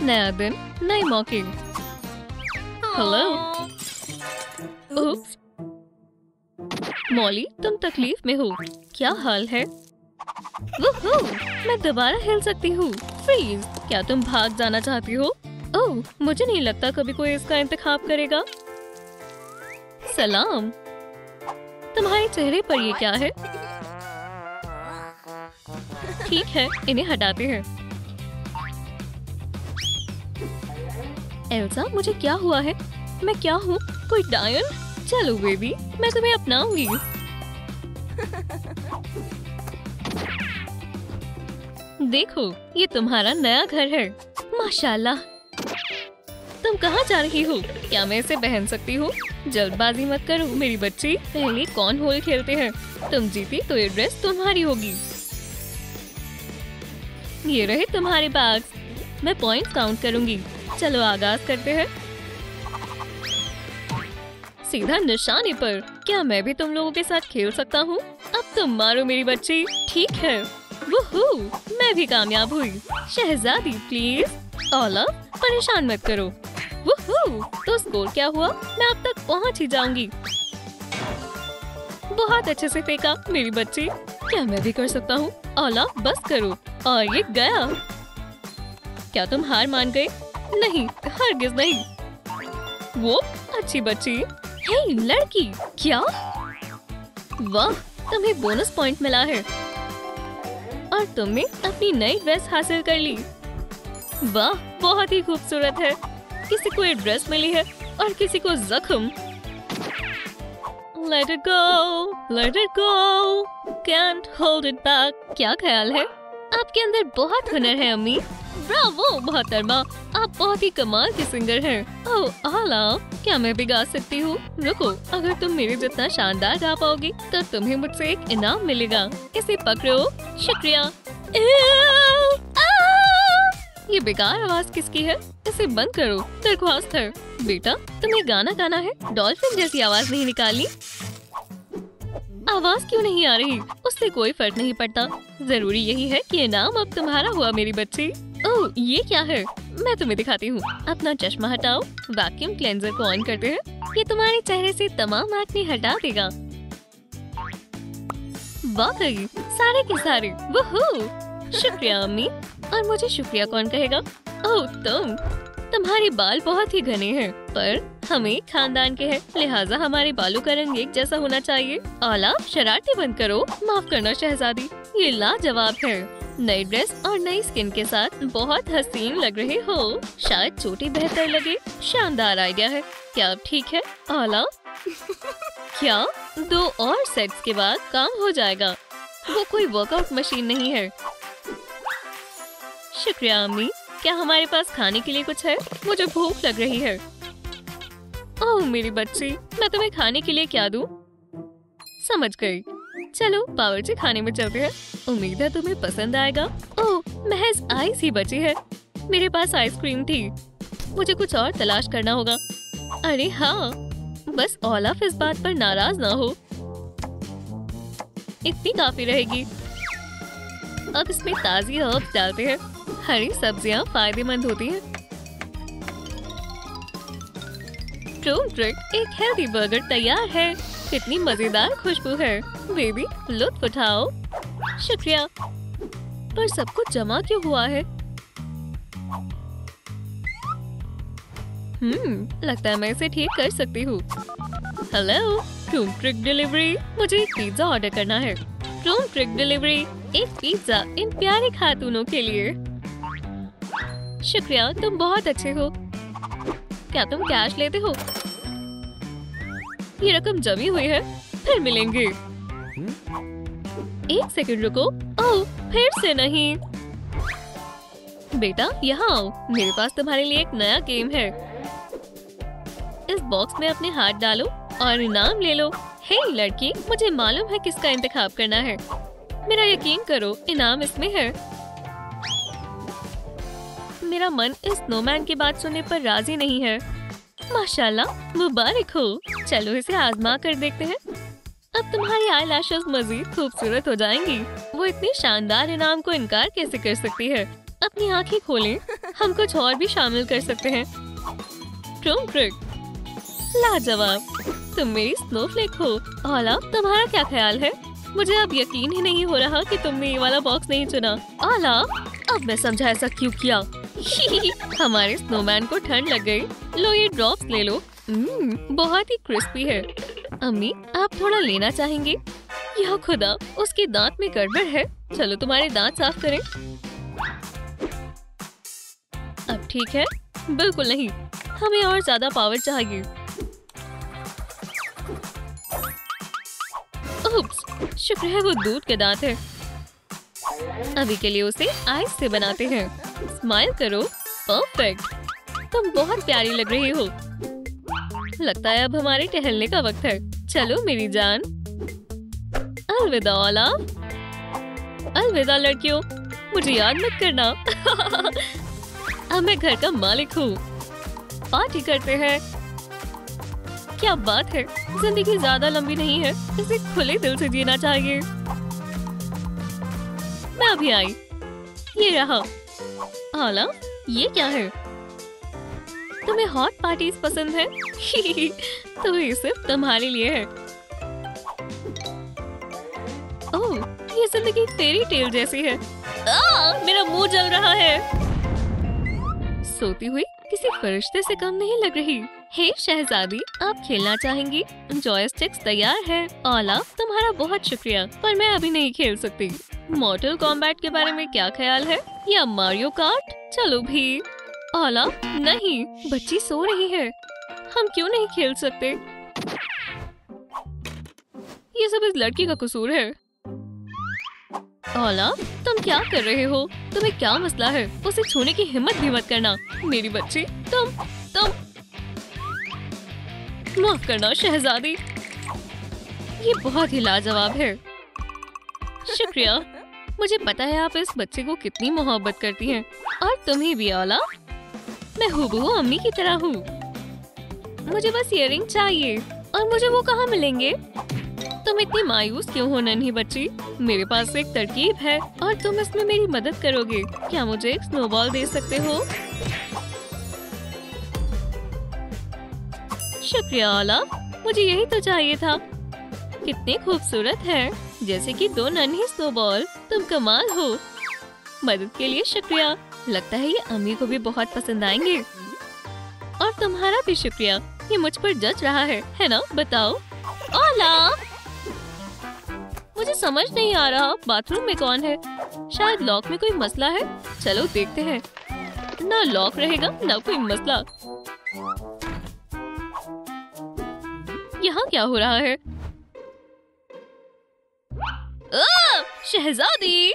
नया दिन, नए मौके। हेलो। उप्स। मॉली, तुम तकलीफ में हो? क्या हाल है? वुहू, मैं दोबारा हिल सकती हूँ। फ्रीज। क्या तुम भाग जाना चाहती हो? ओह, मुझे नहीं लगता कभी कोई इसका इंतखाब करेगा। सलाम। तुम्हारे चेहरे पर ये क्या है? ठीक है, इन्हें हटाते हैं। एल्सा, मुझे क्या हुआ है? मैं क्या हूँ? कोई डायन? चलो बेबी, मैं तुम्हें अपनाऊंगी। देखो, ये तुम्हारा नया घर है। माशाल्लाह। तुम कहाँ जा रही हो? क्या मैं इसे पहन सकती हूँ? जल्दबाजी मत करो मेरी बच्ची। पहले कौन होल खेलते हैं। तुम जीती तो ये ड्रेस तुम्हारी होगी। ये रहे तुम्हारे बैग्स। मैं पॉइंट्स काउंट करूंगी। चलो आगाज करते हैं। सीधा निशाने पर। क्या मैं भी तुम लोगों के साथ खेल सकता हूँ? अब तुम मारो मेरी बच्ची। ठीक है। वुहू, मैं भी कामयाब हुई। शहजादी प्लीज। ओला, परेशान मत करो। वुहू, तो स्कोर क्या हुआ? मैं अब तक पहुँच ही जाऊंगी। बहुत अच्छे से फेंका मेरी बच्ची। क्या मैं भी कर सकता हूँ? ओला, बस करो। और ये गया। क्या तुम हार मान गए? नहीं, हरगिज नहीं। वो अच्छी बच्ची। हे लड़की, क्या? वाह, तुम्हें बोनस पॉइंट मिला है और तुमने अपनी नई ड्रेस हासिल कर ली। वाह, बहुत ही खूबसूरत है। किसी को ये ड्रेस मिली है और किसी को जख्म। Let it go, let it go, can't hold it back। क्या ख्याल है? आपके अंदर बहुत हुनर है अम्मी। ब्रावो मोहतरमा, आप बहुत ही कमाल की सिंगर हैं। ओह आला, क्या मैं भी गा सकती हूँ? रुको, अगर तुम मेरे जितना शानदार गा पाओगी तो तुम्हें मुझसे एक इनाम मिलेगा। इसे पकड़ो। शुक्रिया। ये बेकार आवाज किसकी है? इसे बंद करो। दरख्वास्त है। बेटा, तुम्हें गाना गाना है। डॉल्फिन जैसी आवाज नहीं निकाली। आवाज क्यों नहीं आ रही? उससे कोई फर्क नहीं पड़ता। जरूरी यही है कि इनाम अब तुम्हारा हुआ मेरी बच्ची। ओह, ये क्या है? मैं तुम्हें दिखाती हूँ। अपना चश्मा हटाओ। वैक्यूम क्लेंजर को ऑन करते हैं। ये तुम्हारे चेहरे से तमाम एक्ने हटा देगा। वाकई, सारे के सारे। वुहू, शुक्रिया अम्मी। और मुझे शुक्रिया कौन कहेगा? ओह तुम्हारे बाल बहुत ही घने हैं, पर हमें खानदान के हैं, लिहाजा हमारे बालों का रंग एक जैसा होना चाहिए। आला, शरारती बंद करो। माफ करना शहजादी, ये लाजवाब है। नई ड्रेस और नई स्किन के साथ बहुत हसीन लग रहे हो। शायद चोटी बेहतर लगे। शानदार आइडिया है। क्या अब ठीक है? आला, क्या 2 और सेट्स के बाद काम हो जाएगा? वो कोई वर्कआउट मशीन नहीं है। शुक्रिया अम्मी। क्या हमारे पास खाने के लिए कुछ है? मुझे भूख लग रही है। ओह मेरी बच्ची, मैं तुम्हें खाने के लिए क्या दूं? समझ गई। चलो बावर्ची खाने में चलते हैं। उम्मीद है तुम्हें पसंद आएगा। ओह, महज आइस ही बची है। मेरे पास आइसक्रीम थी। मुझे कुछ और तलाश करना होगा। अरे हाँ, बस ओलाफ इस बात पर नाराज ना हो। इतनी काफी रहेगी। अब इसमें ताजी हर्ब्स डालते हैं। हरी सब्जियां फायदेमंद होती हैं। ट्रूम ट्रिक, एक हेल्दी बर्गर तैयार है। कितनी मजेदार खुशबू है। बेबी, लुत्फ उठाओ। शुक्रिया। पर सब कुछ जमा क्यों हुआ है? लगता है मैं इसे ठीक कर सकती हूँ। Hello, ट्रूम trick delivery. मुझे एक पिज्जा ऑर्डर करना है। ट्रूम ट्रिक डिलीवरी, एक पिज्जा इन प्यारे खातूनों के लिए। शुक्रिया, तुम बहुत अच्छे हो। क्या तुम कैश लेते हो? ये रकम जमी हुई है, फिर मिलेंगे। एक सेकंड रुको। ओह, फिर से नहीं। बेटा यहाँ आओ, मेरे पास तुम्हारे लिए एक नया गेम है। इस बॉक्स में अपने हाथ डालो और इनाम ले लो। हे लड़की, मुझे मालूम है किसका इंतखाब करना है। मेरा यकीन करो, इनाम इसमें है। मेरा मन इस स्नोमैन की बात सुनने पर राजी नहीं है। माशाल्लाह, मुबारक हो। चलो इसे आजमा कर देखते हैं। अब तुम्हारी आईलैशेस मजीद खूबसूरत हो जाएंगी। वो इतनी शानदार इनाम को इनकार कैसे कर सकती है? अपनी आंखें खोलें। हम कुछ और भी शामिल कर सकते हैं। ट्रिक लाजवाब, तुम मेरी स्नोफ्लेक हो। ओलाफ, तुम्हारा क्या ख्याल है? मुझे अब यकीन ही नहीं हो रहा कि तुमने ये वाला बॉक्स नहीं चुना। ओलाफ, अब मैं समझा ऐसा क्यों किया। हमारे स्नोमैन को ठंड लग गई। लो ये ड्रॉप्स ले लो। बहुत ही क्रिस्पी है। अम्मी, आप थोड़ा लेना चाहेंगे? या खुदा, उसके दांत में गड़बड़ है। चलो तुम्हारे दांत साफ करें। अब ठीक है? बिल्कुल नहीं, हमें और ज्यादा पावर चाहिए। उप्स, शुक्र है वो दूध के दांत है। अभी के लिए उसे आइस से बनाते हैं। स्माइल करो। परफेक्ट, तुम बहुत प्यारी लग रही हो। लगता है अब हमारे टहलने का वक्त है। चलो मेरी जान। अलविदा ओलाफ। अलविदा लड़कियों, मुझे याद मत करना। अब मैं घर का मालिक हूँ। पार्टी करते हैं। क्या बात है, जिंदगी ज्यादा लंबी नहीं है, इसे खुले दिल से जीना चाहिए। मैं अभी आई। ये रहा। ओलाफ, ये क्या है? तुम्हें हॉट पार्टीज पसंद है? तो ये सिर्फ तुम्हारे लिए है। ओह, ये जिंदगी फेरी टेल जैसी है। मेरा मुंह जल रहा है। सोती हुई किसी फरिश्ते से कम नहीं लग रही। हे शहजादी, आप खेलना चाहेंगी? जॉयस्टिक्स तैयार है। ओलाफ, तुम्हारा बहुत शुक्रिया, पर मैं अभी नहीं खेल सकती। मॉर्टल कॉम्बैट के बारे में क्या ख्याल है? या मारियो कार्ट? चलो भी। ओलाफ, नहीं, बच्ची सो रही है। हम क्यों नहीं खेल सकते? ये सब इस लड़की का कसूर है। ओलाफ, तुम क्या कर रहे हो? तुम्हें क्या मसला है? उसे छूने की हिम्मत भी मत करना। मेरी बच्ची, तुम माफ करना शहजादी। ये बहुत ही लाजवाब है। शुक्रिया। मुझे पता है आप इस बच्चे को कितनी मोहब्बत करती हैं। और तुम्हें भी ओलाफ। मैं हूबहू अम्मी की तरह हूँ। मुझे बस इयररिंग चाहिए। और मुझे वो कहाँ मिलेंगे? तुम इतनी मायूस क्यों हो नन्ही बच्ची? मेरे पास एक तरकीब है और तुम इसमें मेरी मदद करोगे। क्या मुझे एक स्नोबॉल दे सकते हो? शुक्रिया ओलाफ, मुझे यही तो चाहिए था। कितने खूबसूरत है, जैसे कि दो नन्ही स्नोबॉल। तुम कमाल हो। मदद के लिए शुक्रिया। लगता है ये अम्मी को भी बहुत पसंद आएंगे। और तुम्हारा भी शुक्रिया। ये मुझ पर जज रहा है ना? बताओ। ओलाफ, मुझे समझ नहीं आ रहा बाथरूम में कौन है। शायद लॉक में कोई मसला है। चलो देखते हैं। ना लॉक रहेगा ना कोई मसला। यहाँ क्या हो रहा है? शहजादी,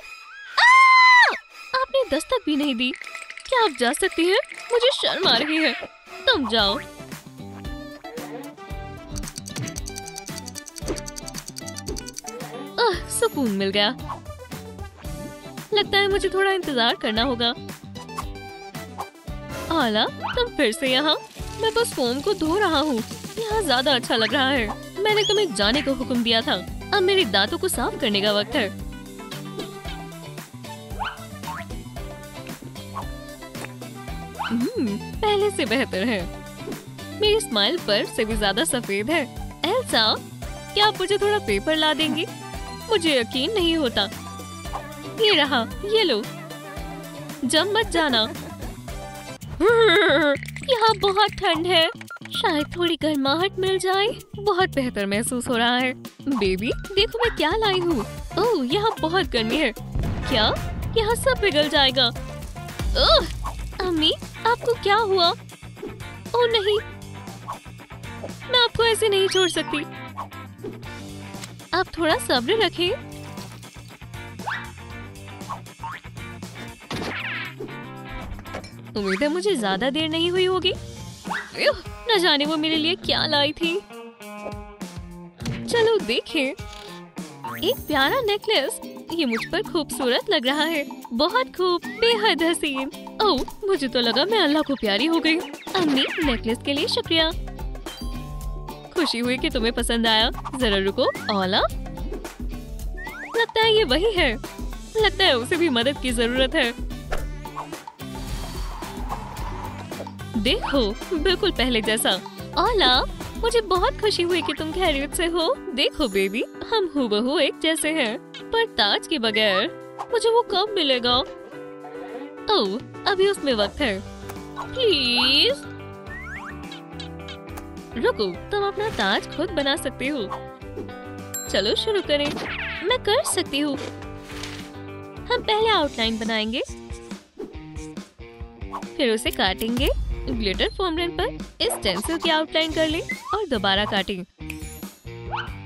आपने दस्तक भी नहीं दी। क्या आप जा सकती हैं? मुझे शर्म आ रही है। तुम जाओ। सुकून मिल गया। लगता है मुझे थोड़ा इंतजार करना होगा। ओलाफ, तुम फिर से यहाँ? मैं बस फोम को धो रहा हूँ। यहाँ ज्यादा अच्छा लग रहा है। मैंने तुम्हें जाने को हुक्म दिया था। अब मेरे दांतों को साफ करने का वक्त है। पहले से बेहतर है। मेरी स्माइल पर से भी ज्यादा सफेद है। एल्सा, क्या आप मुझे थोड़ा पेपर ला देंगी? मुझे यकीन नहीं होता। ये रहा, ये लो। जम मत जाना। यहाँ बहुत ठंड है। शायद थोड़ी गर्माहट मिल जाए। बहुत बेहतर महसूस हो रहा है। बेबी, देखो मैं क्या लाई हूँ। ओह, यहाँ बहुत गर्मी है। क्या? यहाँ सब पिघल जाएगा। ओह, अम्मी, आपको क्या हुआ? ओह नहीं, मैं आपको ऐसे नहीं छोड़ सकती। आप थोड़ा सब्र रखें। उम्मीद है मुझे ज्यादा देर नहीं हुई होगी। न जाने वो मेरे लिए क्या लाई थी। चलो देखें। एक प्यारा नेकलेस। ये मुझ पर खूबसूरत लग रहा है। बहुत खूब, बेहद हसीन। ओह, मुझे तो लगा मैं अल्लाह को प्यारी हो गई। अम्मी, नेकलेस के लिए शुक्रिया। खुशी हुई कि तुम्हें पसंद आया। जरा रुको। ओलाफ, लगता है ये वही है। लगता है उसे भी मदद की जरूरत है। देखो, बिल्कुल पहले जैसा। ओला, मुझे बहुत खुशी हुई कि तुम खैरियत से हो। देखो बेबी, हम हूबहू एक जैसे हैं, पर ताज के बगैर। मुझे वो कब मिलेगा? ओह, अभी उसमें वक्त है। प्लीज रुको, तुम अपना ताज खुद बना सकती हो। चलो शुरू करें। मैं कर सकती हूँ। हम पहले आउटलाइन बनाएंगे, फिर उसे काटेंगे। ग्लिटर फोम पेन पर इस स्टेंसिल की आउटलाइन कर लें और दोबारा काटें।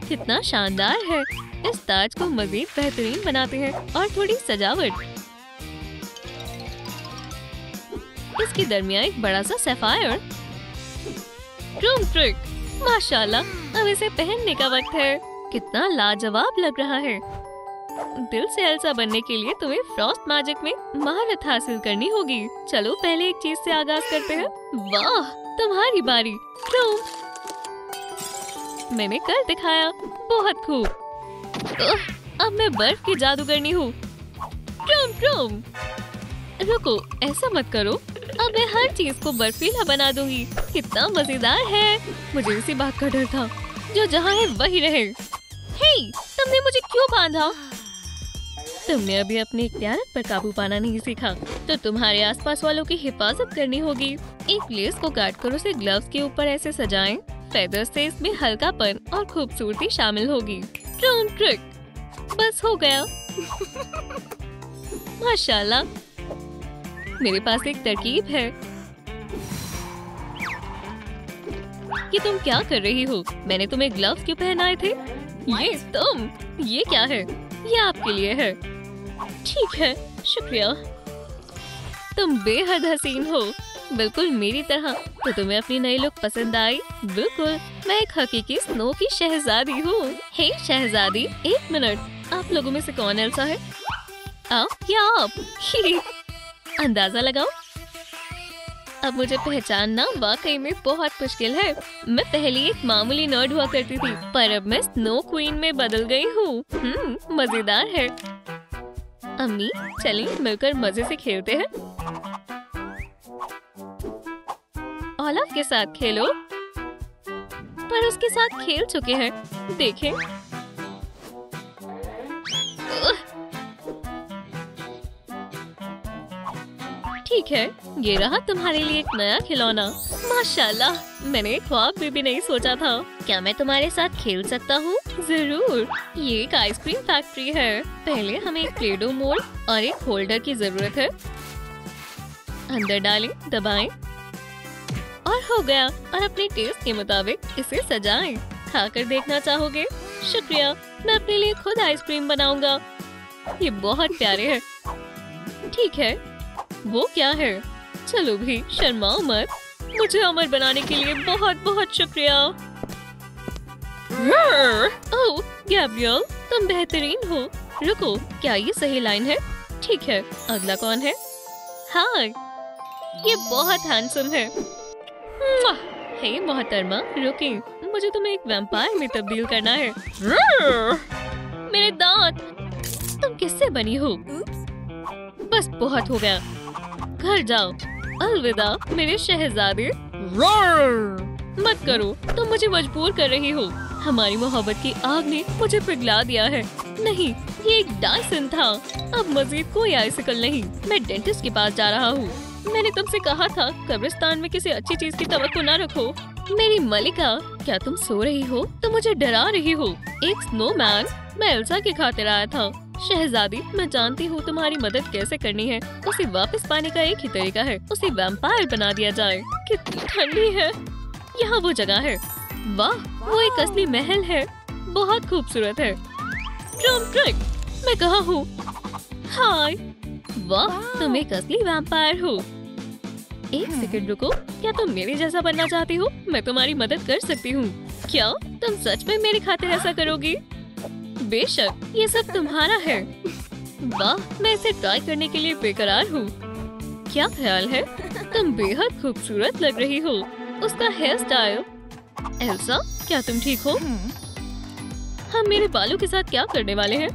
कितना शानदार है। इस ताज को मजीद बेहतरीन बनाते हैं और थोड़ी सजावट। इसके दरमियान एक बड़ा सा सैफायर। रूम ट्रिक, माशाल्लाह, अब इसे पहनने का वक्त है। कितना लाजवाब लग रहा है। दिल से एल्सा बनने के लिए तुम्हें फ्रॉस्ट मैजिक में महारत हासिल करनी होगी। चलो पहले एक चीज से आगाज करते हैं। वाह, तुम्हारी बारी। रूम, मैंने कर दिखाया। बहुत खूब। अब मैं बर्फ की जादूगरनी हूँ। रूम, रुको, ऐसा मत करो। अब मैं हर चीज को बर्फीला बना दूंगी। कितना मजेदार है। मुझे इसी बात का डर था, जो जहाँ है वही रहे। हे, तुमने मुझे क्यों बांधा? तुमने अभी अपने इख्तियारत पर काबू पाना नहीं सीखा, तो तुम्हारे आसपास वालों की हिफाजत करनी होगी। एक लेस को काट कर उसे ग्लव्स के ऊपर ऐसे सजाएं। फेदर्स से इसमें हल्कापन और खूबसूरती शामिल होगी। ड्रोन ट्रिक, बस हो गया। माशाल्लाह, मेरे पास एक तरकीब है। कि तुम क्या कर रही हो? मैंने तुम्हें ग्लव्स क्यों पहनाए थे? ये क्या है? ये आपके लिए है। ठीक है, शुक्रिया। तुम बेहद हसीन हो, बिल्कुल मेरी तरह। तो तुम्हें अपनी नई लुक पसंद आई? बिल्कुल, मैं एक हकीकी स्नो की शहजादी हूँ। हे शहजादी, एक मिनट, आप लोगों में से कौन एल्सा है? आप या आप? अंदाजा लगाओ। अब मुझे पहचानना वाकई में बहुत मुश्किल है। मैं पहले एक मामूली नर्ड हुआ करती थी, पर अब मैं स्नो क्वीन में बदल गई हूँ। मजेदार है। अम्मी, चलिए मिलकर मजे से खेलते हैं। ओलाफ के साथ खेलो। पर उसके साथ खेल चुके हैं। देखें। ठीक है, ये रहा तुम्हारे लिए एक नया खिलौना। माशाल्लाह, मैंने एक ख्वाब में भी नहीं सोचा था। क्या मैं तुम्हारे साथ खेल सकता हूँ? जरूर। ये एक आइसक्रीम फैक्ट्री है। पहले हमें एक प्लेडो मोल्ड और एक होल्डर की जरूरत है। अंदर डालें, दबाएं और हो गया। और अपने टेस्ट के मुताबिक इसे सजाएं। खाकर देखना चाहोगे? शुक्रिया, मैं अपने लिए खुद आइसक्रीम बनाऊंगा। ये बहुत प्यारे है। ठीक है, वो क्या है? चलो भी, शर्माओ मत। मुझे अमर बनाने के लिए बहुत बहुत शुक्रिया। ओह गैब्रियल, तुम बेहतरीन हो। रुको, क्या ये सही लाइन है? ठीक है, अगला कौन है? हाँ, ये बहुत हैंडसम है। हे मोहतरमा, रुकी, मुझे तुम्हें एक वैम्पायर में तब्दील करना है। मेरे दांत, तुम किससे बनी हो? बस बहुत हो गया, घर जाओ। अलविदा मेरे शहजादे। मत करो, तुम मुझे मजबूर कर रही हो। हमारी मोहब्बत की आग ने मुझे पिघला दिया है। नहीं, ये एक डायसन था। अब मजीद कोई आइसिकल नहीं। मैं डेंटिस्ट के पास जा रहा हूँ। मैंने तुमसे कहा था कब्रिस्तान में किसी अच्छी चीज की तवक्को न रखो। मेरी मलिका, क्या तुम सो रही हो? तुम मुझे डरा रही हो। एक स्नोमैन, मैं एल्सा की खातिर आया था। शहजादी, मैं जानती हूँ तुम्हारी मदद कैसे करनी है। उसे वापस पाने का एक ही तरीका है, उसे वैम्पायर बना दिया जाए। कितनी ठंडी है। यहाँ वो जगह है। वाह, वो एक असली महल है। बहुत खूबसूरत है। ड्रम ट्रिक, मैं कहाँ हूँ? हाय, वाह, तुम एक असली वैम्पायर हो। एक सेकंड रुको, क्या तुम मेरे जैसा बनना चाहती हो? मैं तुम्हारी मदद कर सकती हूँ। क्या तुम सच में मेरी खातिर ऐसा करोगी? बेशक, ये सब तुम्हारा है। वाह, मैं इसे ट्राई करने के लिए बेकरार हूँ। क्या ख्याल है? तुम बेहद खूबसूरत लग रही हो। उसका हेयर स्टाइल। एल्सा, क्या तुम ठीक हो? हम मेरे बालों के साथ क्या करने वाले हैं?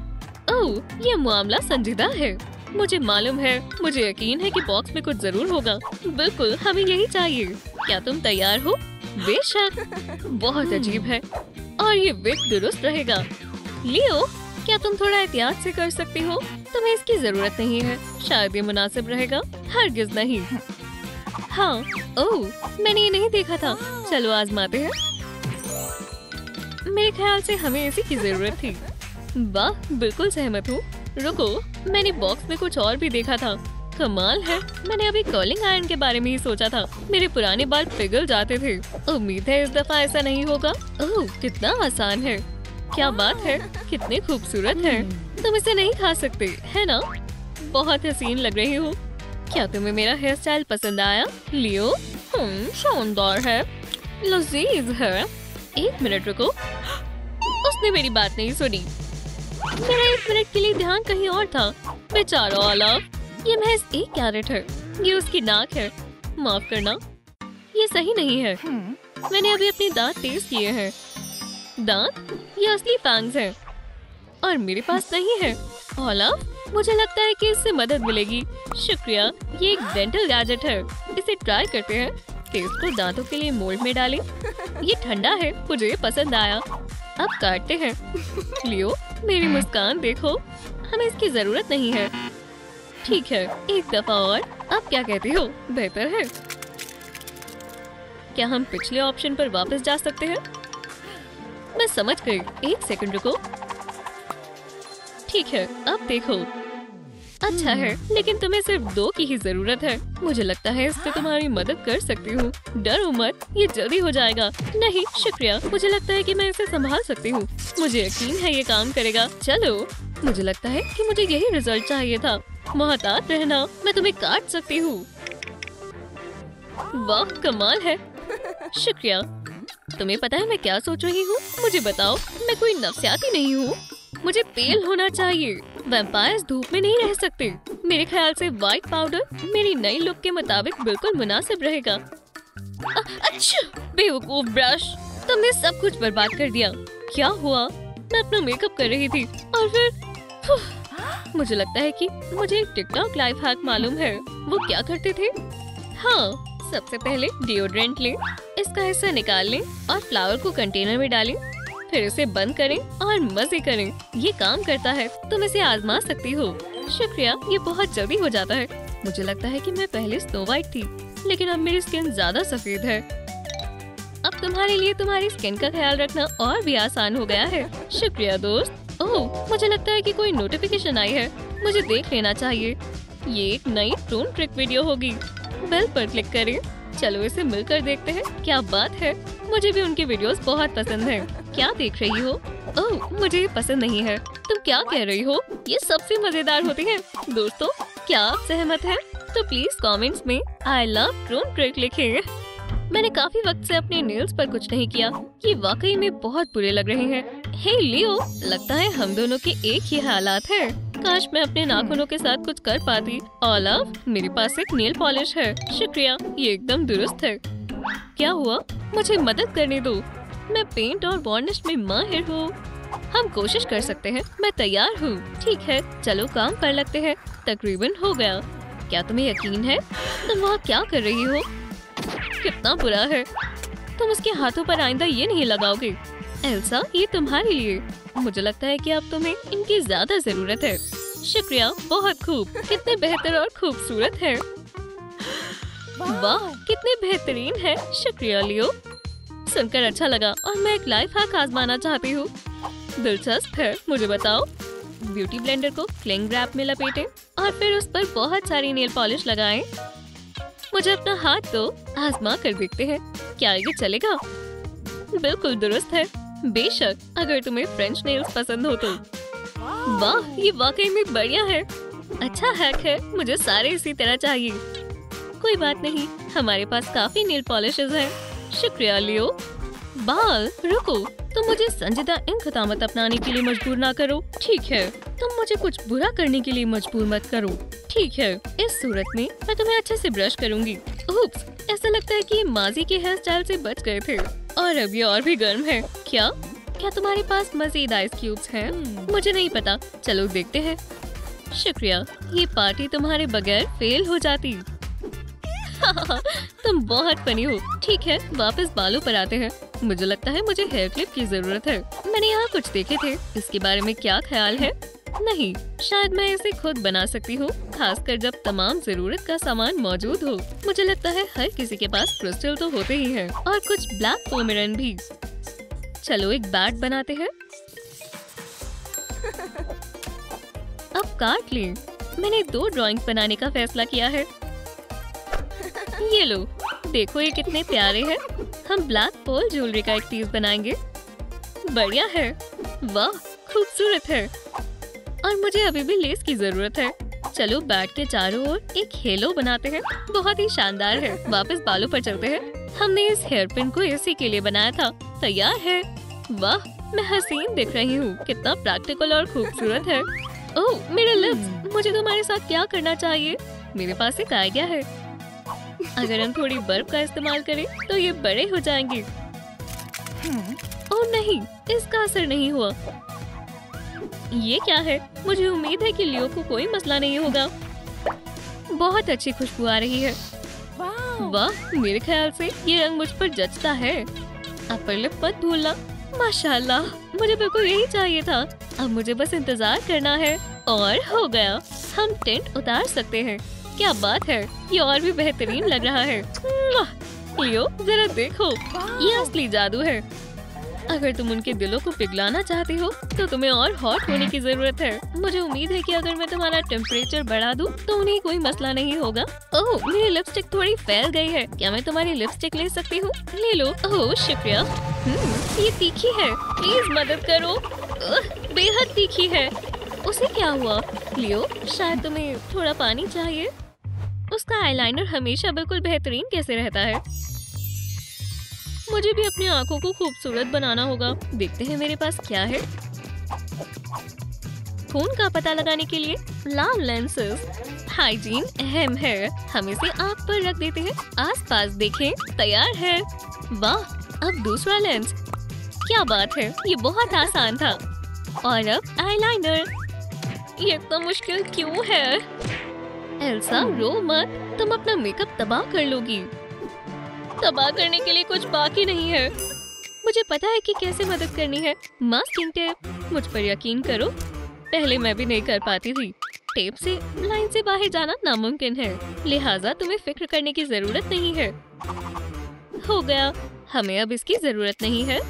ओह, ये मामला संजीदा है। मुझे मालूम है, मुझे यकीन है कि बॉक्स में कुछ जरूर होगा। बिल्कुल, हमें यही चाहिए। क्या तुम तैयार हो? बेशक। बहुत अजीब है और ये विग दुरुस्त रहेगा। लियो, क्या तुम थोड़ा एहतियात से कर सकती हो? तुम्हें इसकी जरूरत नहीं है। शायद ये मुनासिब रहेगा। हरगिज नहीं। हाँ, ओह, मैंने ये नहीं देखा था। चलो आजमाते हैं। मेरे ख्याल से हमें इसी की जरूरत थी। वाह, बिल्कुल सहमत हूँ। रुको, मैंने बॉक्स में कुछ और भी देखा था। कमाल है, मैंने अभी कर्लिंग आयरन के बारे में ही सोचा था। मेरे पुराने बाल पिघल जाते थे। उम्मीद है इस दफा ऐसा नहीं होगा। ओह, कितना आसान है। क्या बात है, कितने खूबसूरत है। तुम इसे नहीं खा सकते, है ना? बहुत हसीन लग रही हो। क्या तुम्हें मेरा हेयर स्टाइल पसंद आया? लियो, शानदार है, लजीज है। एक मिनट रुको, उसने मेरी बात नहीं सुनी। मेरा एक मिनट के लिए ध्यान कहीं और था। बेचारा ओलाफ, ये महज 1 कैरेट है। ये उसकी नाक है। माफ करना, ये सही नहीं है। मैंने अभी अपने दांत तेज किए हैं। दांत? ये असली फैंग्स हैं और मेरे पास नहीं है। ओलाफ, मुझे लगता है कि इससे मदद मिलेगी। शुक्रिया, ये एक डेंटल गैजेट है। इसे ट्राई करते हैं। पेस्ट को दांतों के लिए मोल्ड में डालें। ये ठंडा है, मुझे ये पसंद आया। अब काटते हैं। लियो, मेरी मुस्कान देखो। हमें इसकी जरूरत नहीं है। ठीक है, एक दफा और। अब क्या कहते हो? बेहतर है। क्या हम पिछले ऑप्शन पर वापस जा सकते हैं? मैं समझ गई। 1 सेकंड रुको। ठीक है, अब देखो। अच्छा है, लेकिन तुम्हें सिर्फ 2 की ही जरूरत है। मुझे लगता है इससे तुम्हारी मदद कर सकती हूँ। डरो मत, ये जल्दी हो जाएगा। नहीं, शुक्रिया, मुझे लगता है कि मैं इसे संभाल सकती हूँ। मुझे यकीन है ये काम करेगा। चलो, मुझे लगता है कि मुझे यही रिजल्ट चाहिए था। मोहतात रहना, मैं तुम्हें काट सकती हूँ। वाह, कमाल है। शुक्रिया। तुम्हें पता है मैं क्या सोच रही हूँ? मुझे बताओ, मैं कोई नफसियाती नहीं हूँ। मुझे पेल होना चाहिए। वैम्पायर्स धूप में नहीं रह सकते। मेरे ख्याल से व्हाइट पाउडर मेरी नई लुक के मुताबिक बिल्कुल मुनासिब रहेगा। अच्छा, बेवकूफ ब्रश, तुमने सब कुछ बर्बाद कर दिया। क्या हुआ? मैं अपना मेकअप कर रही थी और फिर मुझे लगता है कि मुझे एक टिकटॉक लाइफ हैक मालूम है। वो क्या करते थे? हाँ, सबसे पहले डिओड्रेंट लें, इसका हिस्सा निकाल लें और फ्लावर को कंटेनर में डालें। फिर इसे बंद करें और मजे करें। ये काम करता है, तुम इसे आजमा सकती हो। शुक्रिया, ये बहुत जल्दी हो जाता है। मुझे लगता है कि मैं पहले स्नो वाइट थी, लेकिन अब मेरी स्किन ज्यादा सफेद है। अब तुम्हारे लिए तुम्हारी स्किन का ख्याल रखना और भी आसान हो गया है। शुक्रिया दोस्त। ओह, मुझे लगता है कि कोई नोटिफिकेशन आई है। मुझे देख लेना चाहिए। ये एक नई टून ट्रिक वीडियो होगी। बेल पर क्लिक करें। चलो इसे मिलकर देखते हैं। क्या बात है, मुझे भी उनकी वीडियोस बहुत पसंद हैं। क्या देख रही हो? ओह, मुझे ये पसंद नहीं है। तुम क्या कह रही हो? ये सबसे मजेदार होती है। दोस्तों, क्या आप सहमत हैं? तो प्लीज कमेंट्स में आई लव ट्रून ट्रिक लिखें। मैंने काफी वक्त से अपने नेल्स पर कुछ नहीं किया। ये वाकई में बहुत बुरे लग रहे हैं। हे लियो, लगता है हम दोनों के एक ही हालात हैं। काश मैं अपने नाखूनों के साथ कुछ कर पाती। ओलाफ, मेरे पास एक नेल पॉलिश है। शुक्रिया, ये एकदम दुरुस्त है। क्या हुआ? मुझे मदद करने दो। मैं पेंट और वार्निश में माहिर हूँ। हम कोशिश कर सकते हैं। मैं तैयार हूँ। ठीक है, चलो काम पर लगते हैं। तकरीबन हो गया। क्या तुम्हें यकीन है? तुम वहाँ क्या कर रही हो? कितना बुरा है। तुम उसके हाथों पर आइंदा ये नहीं लगाओगे। एल्सा, ये तुम्हारे लिए। मुझे लगता है कि अब तुम्हें इनकी ज्यादा जरूरत है। शुक्रिया, बहुत खूब। कितने बेहतर और खूबसूरत है। वाह, कितने बेहतरीन है। शुक्रिया लियो, सुनकर अच्छा लगा और मैं एक लाइफ हैक आजमाना चाहती हूँ। दिलचस्प है, मुझे बताओ। ब्यूटी ब्लेंडर को क्लिंग रैप में लपेटें और फिर उस पर बहुत सारी नेल पॉलिश लगाएं। मुझे अपना हाथ दो, आजमा कर देखते हैं। क्या ये चलेगा? बिल्कुल दुरुस्त है। बेशक, अगर तुम्हें फ्रेंच नेल्स पसंद हो तो। वाह, ये वाकई में बढ़िया है। अच्छा हैक है। मुझे सारे इसी तरह चाहिए। कोई बात नहीं, हमारे पास काफी नेल पॉलिशेस हैं। शुक्रिया लियो। बाल, रुको, तुम मुझे संजीदा इन खतामत अपनाने के लिए मजबूर ना करो। ठीक है, तुम मुझे कुछ बुरा करने के लिए मजबूर मत करो। ठीक है, इस सूरत में मैं तुम्हें अच्छे से ब्रश करूंगी। उप्स, ऐसा लगता है कि ये माजी के हेयर स्टाइल से बच गए थे और अब ये और भी गर्म है। क्या तुम्हारे पास मजीद आइस क्यूब्स हैं? मुझे नहीं पता। चलो देखते हैं। शुक्रिया, ये पार्टी तुम्हारे बगैर फेल हो जाती। तुम बहुत फनी हो। ठीक है, वापस बालों पर आते हैं। मुझे लगता है मुझे हेयर क्लिप की जरूरत है। मैंने यहाँ कुछ देखे थे, इसके बारे में क्या ख्याल है? नहीं, शायद मैं इसे खुद बना सकती हूँ, खासकर जब तमाम जरूरत का सामान मौजूद हो। मुझे लगता है हर किसी के पास क्रिस्टल तो होते ही हैं, और कुछ ब्लैक पोमेरन भी। चलो एक बैट बनाते हैं। अब काट लें। मैंने 2 ड्राइंग बनाने का फैसला किया है। ये लो, देखो ये कितने प्यारे हैं। हम ब्लैक पर्ल ज्वेलरी का एक पीस बनाएंगे। बढ़िया है, वाह खूबसूरत है। और मुझे अभी भी लेस की जरूरत है। चलो बैट के चारों ओर एक हेलो बनाते हैं। बहुत ही शानदार है। वापस बालों पर चलते हैं। हमने इस हेयर पिन को इसी के लिए बनाया था। तैयार है। वाह, मैं हसीन दिख रही हूँ। कितना प्रैक्टिकल और खूबसूरत है। ओह मेरे लिप्स, मुझे तुम्हारे साथ क्या करना चाहिए? मेरे पास एक आइडिया है। अगर हम थोड़ी बर्फ का इस्तेमाल करें तो ये बड़े हो जाएंगे। ओह नहीं, इसका असर नहीं हुआ। ये क्या है? मुझे उम्मीद है कि लियो को कोई मसला नहीं होगा। बहुत अच्छी खुशबू आ रही है। वाह, मेरे ख्याल से ये रंग मुझ पर जचता है। अपर लिप मत भूलना। माशाल्लाह, मुझे बिल्कुल यही चाहिए था। अब मुझे बस इंतजार करना है और हो गया। हम टेंट उतार सकते हैं। क्या बात है, ये और भी बेहतरीन लग रहा है। लियो जरा देखो, ये असली जादू है। अगर तुम उनके दिलों को पिघलाना चाहती हो तो तुम्हें और हॉट होने की जरूरत है। मुझे उम्मीद है कि अगर मैं तुम्हारा टेम्परेचर बढ़ा दूं तो उन्हें कोई मसला नहीं होगा। ओह, मेरी लिपस्टिक थोड़ी फैल गई है। क्या मैं तुम्हारी लिपस्टिक ले सकती हूँ? ले लो। ओह शुक्रिया। ये तीखी है, प्लीज मदद करो। बेहद तीखी है। उसे क्या हुआ? लियो, शायद तुम्हें थोड़ा पानी चाहिए। उसका आईलाइनर हमेशा बिल्कुल बेहतरीन कैसे रहता है? मुझे भी अपनी आंखों को खूबसूरत बनाना होगा। देखते हैं मेरे पास क्या है। खून का पता लगाने के लिए लाल लेंसेज। हाइजीन अहम है। हम इसे आंख पर रख देते हैं। आसपास देखें। तैयार है। वाह, अब दूसरा लेंस। क्या बात है, ये बहुत आसान था। और अब आईलाइनर। ये इतना मुश्किल क्यों है? एल्सा रो मत, तुम अपना मेकअप तबाह कर लोगी। तबाह करने के लिए कुछ बाकी नहीं है। मुझे पता है कि कैसे मदद करनी है। मास्किंग टेप, मुझ पर यकीन करो। पहले मैं भी नहीं कर पाती थी। टेप से लाइन से बाहर जाना नामुमकिन है, लिहाजा तुम्हें फिक्र करने की जरूरत नहीं है। हो गया, हमें अब इसकी जरूरत नहीं है।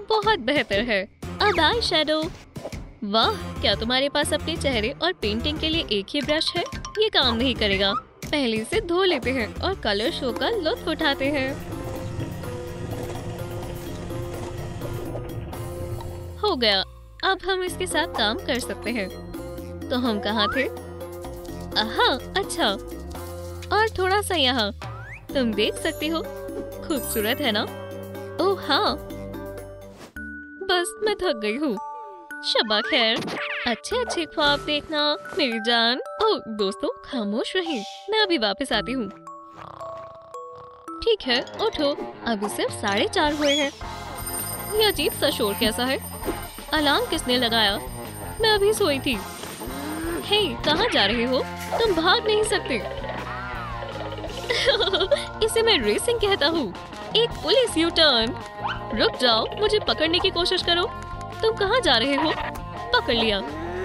बहुत बेहतर है। अब आई शैडो। वाह, क्या तुम्हारे पास अपने चेहरे और पेंटिंग के लिए एक ही ब्रश है? ये काम नहीं करेगा। पहले इसे धो लेते हैं और कलर शो का लुत्फ उठाते हैं। हो गया, अब हम इसके साथ काम कर सकते हैं। तो हम कहाँ थे? हाँ, अच्छा, और थोड़ा सा यहाँ। तुम देख सकती हो, खूबसूरत है ना? ओह हाँ, बस मैं थक गई हूँ। शबा खैर। अच्छे अच्छे ख्वाब देखना मेरी जान। ओह दोस्तों, खामोश रहिए, मैं अभी वापस आती हूँ। ठीक है, उठो। अभी सिर्फ 4:30 हुए हैं। ये अजीब सा शोर कैसा है? अलार्म किसने लगाया? मैं अभी सोई थी। हे, कहाँ जा रहे हो? तुम भाग नहीं सकते। इसे मैं रेसिंग कहता हूँ। एक पुलिस यू टर्न। रुक जाओ, मुझे पकड़ने की कोशिश करो। तुम कहाँ जा रहे हो? पकड़ लिया।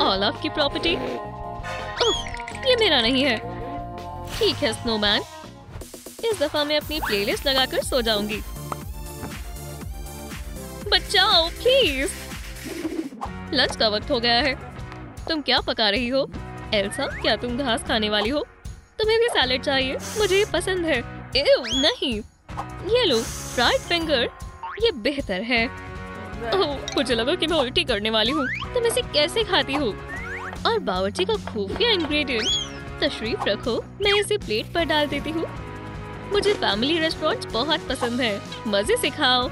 ओलाफ की प्रॉपर्टी। ओह, ये मेरा नहीं है। ठीक है स्नोमैन, इस दफा मैं अपनी प्लेलिस्ट लगाकर सो जाऊंगी। बचाओ प्लीज। लंच का वक्त हो गया है। तुम क्या पका रही हो? एल्सा, क्या तुम घास खाने वाली हो? तुम्हें भी सैलेड चाहिए? मुझे ये पसंद है। नहीं, ये लो फ्राइड फिंगर, ये बेहतर है। ओह, मुझे लगा कि मैं उल्टी करने वाली हूँ। तुम इसे कैसे खाती हो? और बावर्ची का खुफिया इंग्रेडिएंट। तशरीफ रखो, मैं इसे प्लेट पर डाल देती हूँ। मुझे फैमिली रेस्टोरेंट बहुत पसंद है। मजे से खाओ।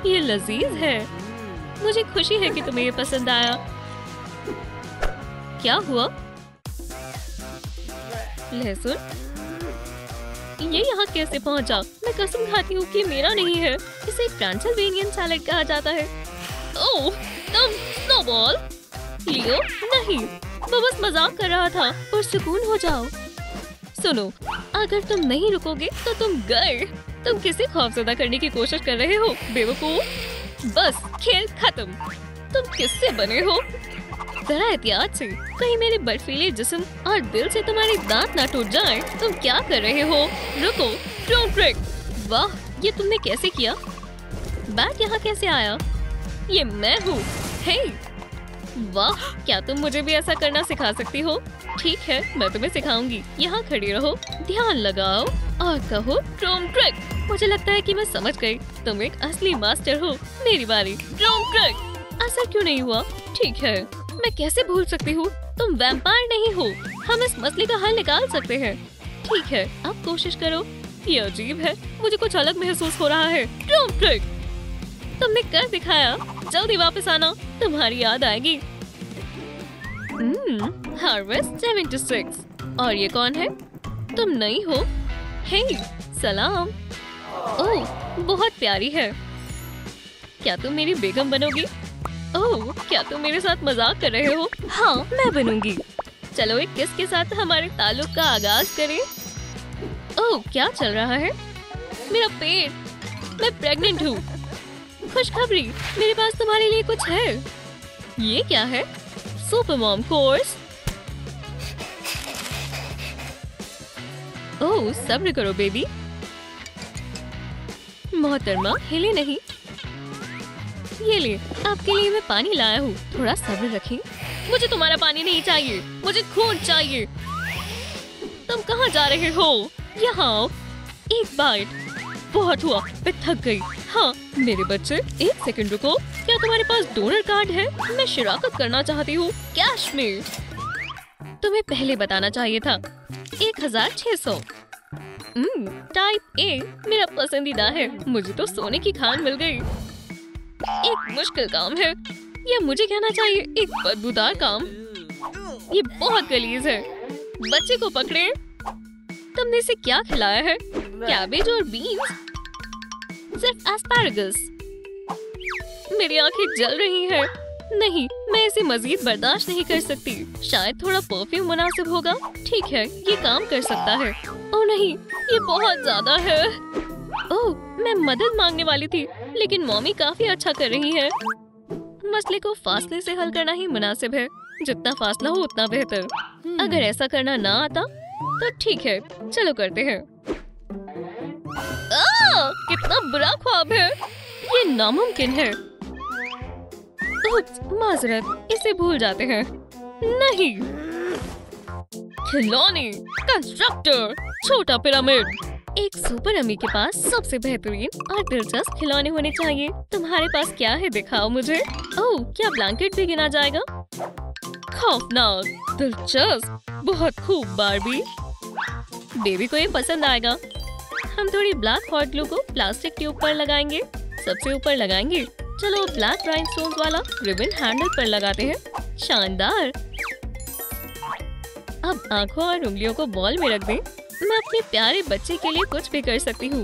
ये लजीज है। मुझे खुशी है कि तुम्हें ये पसंद आया। क्या हुआ? लहसुन, ये यहाँ कैसे पहुँचा? मैं कसम खाती हूँ कि मेरा नहीं है। इसे ट्रांसिल्वेनियन सैलेड कहा जाता है। ओह, तुम स्नोबॉल। लियो, नहीं, वो बस मजाक कर रहा था। और सुकून हो जाओ। सुनो, अगर तुम नहीं रुकोगे तो तुम गए। तुम किसे खौफजदा करने की कोशिश कर रहे हो बेवकूफ? बस खेल खत्म। तुम किससे बने हो? जरा एहतियात से, कहीं मेरे बर्फीले जिस्म और दिल से तुम्हारे दांत ना टूट जाएं। तुम क्या कर रहे हो? रुको, डोंट ब्रेक। वाह, ये तुमने कैसे किया? बैट यहाँ कैसे आया? ये मैं हूँ। हे, वाह, क्या तुम मुझे भी ऐसा करना सिखा सकती हो? ठीक है, मैं तुम्हें सिखाऊंगी। यहाँ खड़ी रहो, ध्यान लगाओ और कहो डोंट ब्रेक। मुझे लगता है कि मैं समझ गई, तुम एक असली मास्टर हो। मेरी बारी, डोंट ब्रेक। असर क्यों नहीं हुआ? ठीक है, मैं कैसे भूल सकती हूँ? तुम वैम्पायर नहीं हो। हम इस मसले का हल निकाल सकते हैं। ठीक है, अब कोशिश करो। ये अजीब है, मुझे कुछ अलग महसूस हो रहा है। Don't break. तुमने कर दिखाया। जल्दी वापस आना, तुम्हारी याद आएगी। हार्वेस्ट 76। और ये कौन है? तुम नहीं हो? हे, सलाम। ओह, बहुत प्यारी है। क्या तुम मेरी बेगम बनोगी? ओह, क्या तुम मेरे साथ मजाक कर रहे हो? हाँ, मैं बनूंगी। चलो एक किस के साथ हमारे ताल्लुक का आगाज करें। ओह, क्या चल रहा है? मेरा पेट। मैं प्रेग्नेंट हूँ। खुशखबरी, मेरे पास तुम्हारे लिए कुछ है। ये क्या है? Super mom course. ओह, सब्र करो बेबी। मोहतरमा, हिले नहीं। ये ले, आपके लिए मैं पानी लाया हूँ। थोड़ा सब्र रखें। मुझे तुम्हारा पानी नहीं चाहिए, मुझे खून चाहिए। तुम कहाँ जा रहे हो? यहाँ आओ। एक बाइट। बहुत हुआ, मैं थक गई। हाँ, मेरे बच्चे, एक सेकंड रुको। क्या तुम्हारे पास डोनर कार्ड है? मैं शिराकत करना चाहती हूँ, कैश में। तुम्हें पहले बताना चाहिए था। 1600। टाइप ए मेरा पसंदीदा है। मुझे तो सोने की खान मिल गई। एक मुश्किल काम है, या मुझे कहना चाहिए एक बदबूदार काम। ये बहुत गलीज है। बच्चे को पकड़े। तुमने इसे क्या खिलाया है? कैबेज और बीन्स? सिर्फ एस्पैरागस। मेरी आंखें जल रही हैं। नहीं, मैं इसे मजीद बर्दाश्त नहीं कर सकती। शायद थोड़ा परफ्यूम मुनासिब होगा। ठीक है, ये काम कर सकता है। ओह नहीं, ये बहुत ज्यादा है। ओह, मैं मदद मांगने वाली थी, लेकिन मॉमी काफी अच्छा कर रही है। मसले को फासले से हल करना ही मुनासिब है। जितना फासला हो उतना बेहतर। अगर ऐसा करना ना आता तो ठीक है, चलो करते हैं। कितना बुरा ख्वाब है। ये नामुमकिन है। माजरत, इसे भूल जाते हैं। नहीं। खिलौने, कंस्ट्रक्टर, छोटा पिरामिड। एक सुपर अम्मी के पास सबसे बेहतरीन और दिलचस्प खिलौने होने चाहिए। तुम्हारे पास क्या है, दिखाओ मुझे। ओह, क्या ब्लैंकेट भी गिना जाएगा? खौफनाक, दिलचस्प, बहुत खूब बारबी। बेबी को ये पसंद आएगा। हम थोड़ी ब्लैक हॉट ग्लू को प्लास्टिक ट्यूब पर लगाएंगे। सबसे ऊपर लगाएंगे। चलो ब्लैक राइनस्टोन्स वाला रिबन हैंडल पर लगाते हैं। शानदार। अब आंखों और उंगलियों को बॉल में रख दें। मैं अपने प्यारे बच्चे के लिए कुछ भी कर सकती हूँ।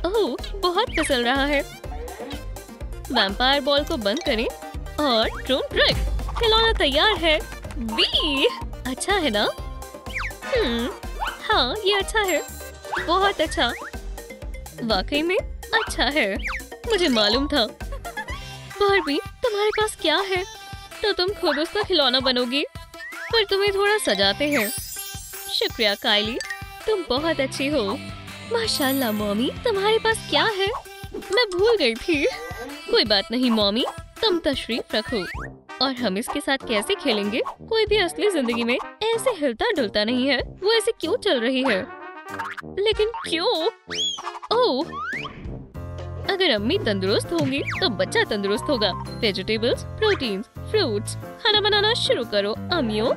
ओह, बहुत फिसल रहा है। वैम्पायर बॉल को बंद करें और डोंट ब्रेक। खिलौना तैयार है। बी, अच्छा है ना? हाँ, ये अच्छा है। बहुत अच्छा। वाकई में अच्छा है। मुझे मालूम था। बारबी, तुम्हारे पास क्या है? तो तुम खुद उसका खिलौना बनोगी, पर तुम्हें थोड़ा सजाते हैं। शुक्रिया काइली, तुम बहुत अच्छी हो। माशाल्लाह मॉमी, तुम्हारे पास क्या है? मैं भूल गई थी। कोई बात नहीं मॉमी, तुम तशरीफ रखो। और हम इसके साथ कैसे खेलेंगे? कोई भी असली जिंदगी में ऐसे हिलता डुलता नहीं है। वो ऐसे क्यों चल रही है? लेकिन क्यों? ओह, अगर अम्मी तंदुरुस्त होंगी तो बच्चा तंदुरुस्त होगा। Vegetables, proteins, fruits. खाना बनाना शुरू करो अम्मियों।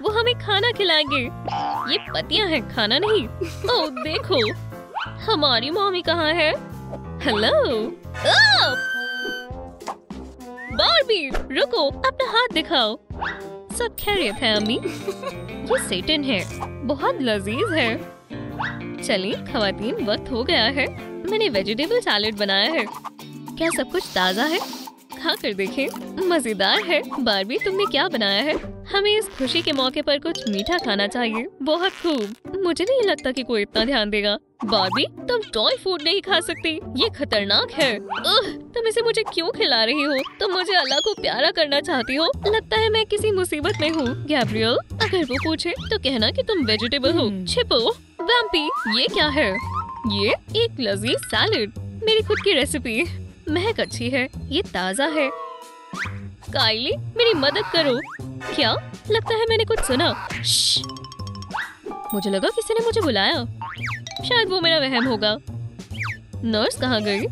वो हमें खाना खिलाएंगे। ये पतियां हैं, खाना नहीं। ओह देखो, हमारी मम्मी कहाँ है? हेलो बारबी, रुको, अपना हाथ दिखाओ। सब खैरियत है अम्मी। ये सेटन है, बहुत लजीज है। चलिए खवातीन, वक्त हो गया है। मैंने वेजिटेबल सैलेड बनाया है। क्या सब कुछ ताज़ा है? खा कर देखें, मजेदार है। बारबी, तुमने क्या बनाया है? हमें इस खुशी के मौके पर कुछ मीठा खाना चाहिए। बहुत खूब। मुझे नहीं लगता कि कोई इतना ध्यान देगा। बार्बी, तुम टॉय फूड नहीं खा सकती, ये खतरनाक है। तुम इसे मुझे क्यों खिला रही हो? तुम मुझे अल्लाह को प्यारा करना चाहती हो। लगता है मैं किसी मुसीबत में हूँ। गैब्रियल, अगर वो पूछे तो कहना कि तुम वेजिटेबल हो। छिपो। वैम्पी, ये क्या है? ये एक लजीज सैलेड, मेरी खुद की रेसिपी। महक अच्छी है, ये ताज़ा है। काइली, मेरी मदद करो। क्या? लगता है मैंने कुछ सुना। मुझे लगा किसी ने मुझे बुलाया। शायद वो मेरा वहम होगा। नर्स कहाँ गई?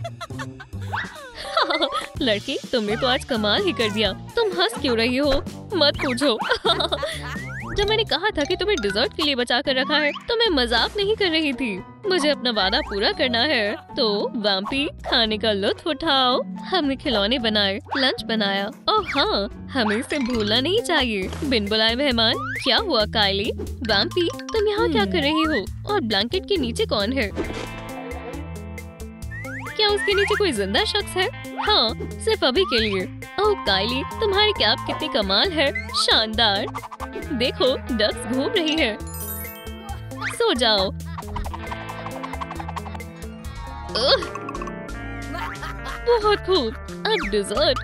लड़की, तुमने तो आज कमाल ही कर दिया। तुम हंस क्यों रही हो? मत पूछो। जब मैंने कहा था कि तुम्हें डिजर्ट के लिए बचा कर रखा है तो मैं मजाक नहीं कर रही थी। मुझे अपना वादा पूरा करना है। तो वैम्पी, खाने का लुत्फ उठाओ। हमने खिलौने बनाए, लंच बनाया। ओह हाँ, हमें इसे भूलना नहीं चाहिए। बिन बुलाए मेहमान। क्या हुआ काइली? वैम्पी, तुम यहाँ क्या कर रही हो? और ब्लैंकेट के नीचे कौन है? क्या उसके नीचे कोई जिंदा शख्स है? हाँ, सिर्फ अभी के लिए। ओह काइली, तुम्हारी कैप कितनी कमाल है। शानदार। देखो, डक्स घूम रही है। सो जाओ। बहुत खूब। अब डिजर्ट।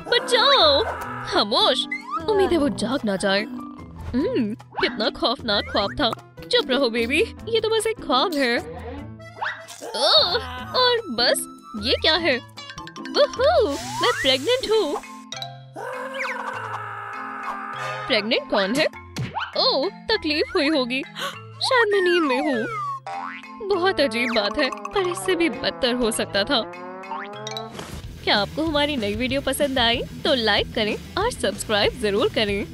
बचाओ। खामोश। उम्मीद है वो जाग ना जाए। कितना खौफनाक ख्वाब था। चुप रहो बेबी, ये तो बस एक ख्वाब है। और बस ये क्या है? मैं प्रेग्नेंट हूँ। प्रेग्नेंट कौन है? ओह, तकलीफ हुई होगी। शायद मैं नींद में हूँ। बहुत अजीब बात है, पर इससे भी बदतर हो सकता था। क्या आपको हमारी नई वीडियो पसंद आई? तो लाइक करें और सब्सक्राइब जरूर करें।